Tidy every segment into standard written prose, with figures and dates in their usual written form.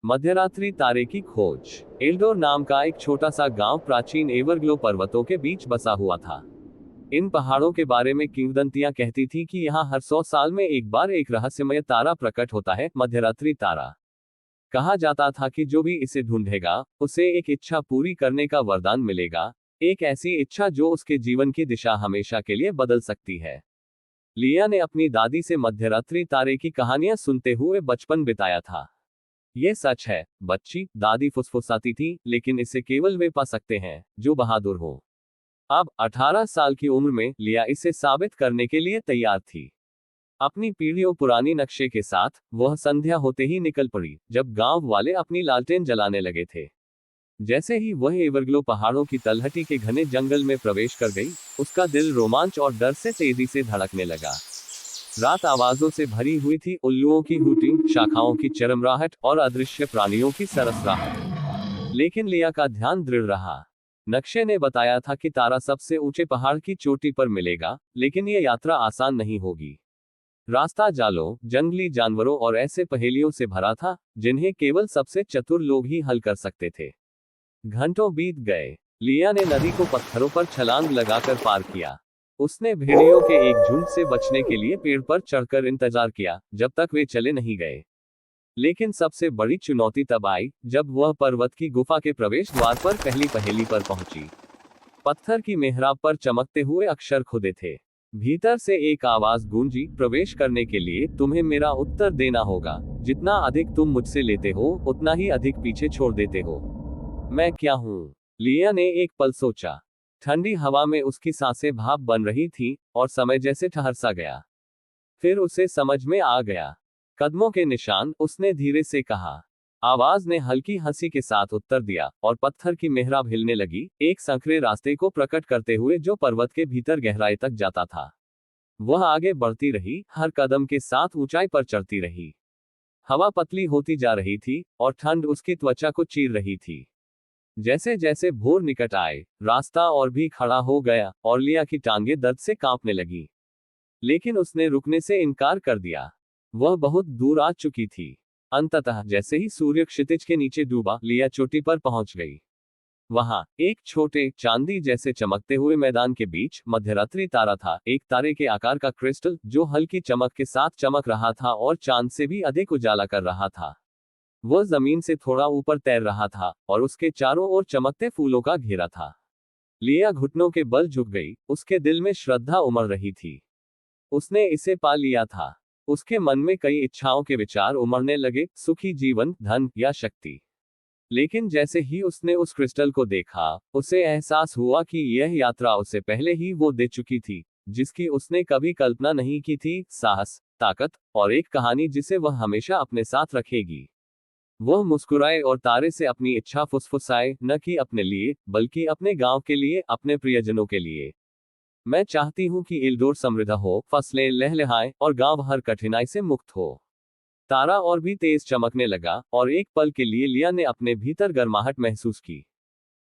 मध्यरात्रि तारे की खोज। एल्डोर नाम का एक छोटा सा गांव प्राचीन एवरग्लो पर्वतों के बीच बसा हुआ था। इन पहाड़ों के बारे में किंवदंतियां कहती थी कि यहाँ हर 100 साल में एक बार एक रहस्यमय तारा प्रकट होता है, मध्यरात्रि तारा। कहा जाता था कि जो भी इसे ढूंढेगा उसे एक इच्छा पूरी करने का वरदान मिलेगा, एक ऐसी इच्छा जो उसके जीवन की दिशा हमेशा के लिए बदल सकती है। लिया ने अपनी दादी से मध्यरात्रि तारे की कहानियां सुनते हुए बचपन बिताया था। ये सच है बच्ची, दादी फुसफुसाती थी, लेकिन इसे केवल वे पा सकते हैं जो बहादुर हो। अब 18 साल की उम्र में लिया इसे साबित करने के लिए तैयार थी। अपनी पीढ़ियों पुरानी नक्शे के साथ वह संध्या होते ही निकल पड़ी, जब गांव वाले अपनी लालटेन जलाने लगे थे। जैसे ही वह एवरग्लो पहाड़ों की तलहटी के घने जंगल में प्रवेश कर गई, उसका दिल रोमांच और डर से तेजी से धड़कने लगा। रात आवाजों से भरी हुई थी, उल्लुओं की हूटिंग, शाखाओं की चरमराहट और अदृश्य प्राणियों की सरसराहट। लेकिन लिया का ध्यान दृढ़ रहा। नक्शे ने बताया था कि तारा सबसे ऊंचे पहाड़ की चोटी पर मिलेगा, लेकिन यह यात्रा आसान नहीं होगी। रास्ता जालों, जंगली जानवरों और ऐसे पहेलियों से भरा था जिन्हें केवल सबसे चतुर लोग ही हल कर सकते थे। घंटों बीत गए। लिया ने नदी को पत्थरों पर छलांग लगाकर पार किया। उसने भेड़ियों के एक झुंड से बचने के लिए पेड़ पर चढ़कर इंतजार किया, जब तक वे चले नहीं गए। लेकिन सबसे बड़ी चुनौती तब आई, जब वह पर्वत की गुफा के प्रवेश द्वार पर पहली पहेली पर पहुंची। पत्थर की मेहराब पर चमकते हुए अक्षर खुदे थे। भीतर से एक आवाज गूंजी, प्रवेश करने के लिए तुम्हें मेरा उत्तर देना होगा। जितना अधिक तुम मुझसे लेते हो, उतना ही अधिक पीछे छोड़ देते हो। मैं क्या हूं? लिया ने एक पल सोचा। ठंडी हवा में उसकी सांसें भाप बन रही थी और समय जैसे ठहर सा गया। फिर उसे समझ में आ गया। कदमों के निशान, उसने धीरे से कहा। आवाज ने हल्की हंसी के साथ उत्तर दिया और पत्थर की मेहराब हिलने लगी, एक संकरे रास्ते को प्रकट करते हुए जो पर्वत के भीतर गहराई तक जाता था। वह आगे बढ़ती रही, हर कदम के साथ ऊंचाई पर चढ़ती रही। हवा पतली होती जा रही थी और ठंड उसकी त्वचा को चीर रही थी। जैसे जैसे भोर निकट आए, रास्ता और भी खड़ा हो गया और लिया की टांगें दर्द से कांपने लगी। लेकिन उसने रुकने से इनकार कर दिया। वह बहुत दूर आ चुकी थी। अंततः जैसे ही सूर्य क्षितिज के नीचे डूबा, लिया चोटी पर पहुंच गई। वहां एक छोटे चांदी जैसे चमकते हुए मैदान के बीच मध्यरात्रि तारा था, एक तारे के आकार का क्रिस्टल जो हल्की चमक के साथ चमक रहा था और चांद से भी अधिक उजाला कर रहा था। वह जमीन से थोड़ा ऊपर तैर रहा था और उसके चारों ओर चमकते फूलों का घेरा था। लिया घुटनों के बल झुक गई, उसके दिल में श्रद्धा उमड़ रही थी। उसने इसे पा लिया था। उसके मन में कई इच्छाओं के विचार उमड़ने लगे, सुखी जीवन, धन या शक्ति। लेकिन जैसे ही उसने उस क्रिस्टल को देखा, उसे एहसास हुआ कि यह यात्रा उसे पहले ही वो दे चुकी थी, जिसकी उसने कभी कल्पना नहीं की थी, साहस, ताकत और एक कहानी जिसे वह हमेशा अपने साथ रखेगी। वह मुस्कुराए और तारे से अपनी इच्छा फुसफुसाए, न कि अपने लिए, बल्कि अपने गांव के लिए, अपने प्रियजनों के लिए। मैं चाहती हूं कि एल्डोर समृद्ध हो, फसलें लहलहाएं और गांव हर कठिनाई से मुक्त हो। तारा और भी तेज चमकने लगा और एक पल के लिए लिया ने अपने भीतर गर्माहट महसूस की।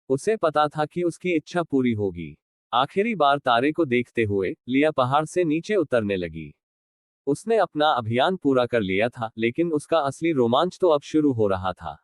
उसे पता था कि उसकी इच्छा पूरी होगी। आखिरी बार तारे को देखते हुए लिया पहाड़ से नीचे उतरने लगी। उसने अपना अभियान पूरा कर लिया था, लेकिन उसका असली रोमांच तो अब शुरू हो रहा था।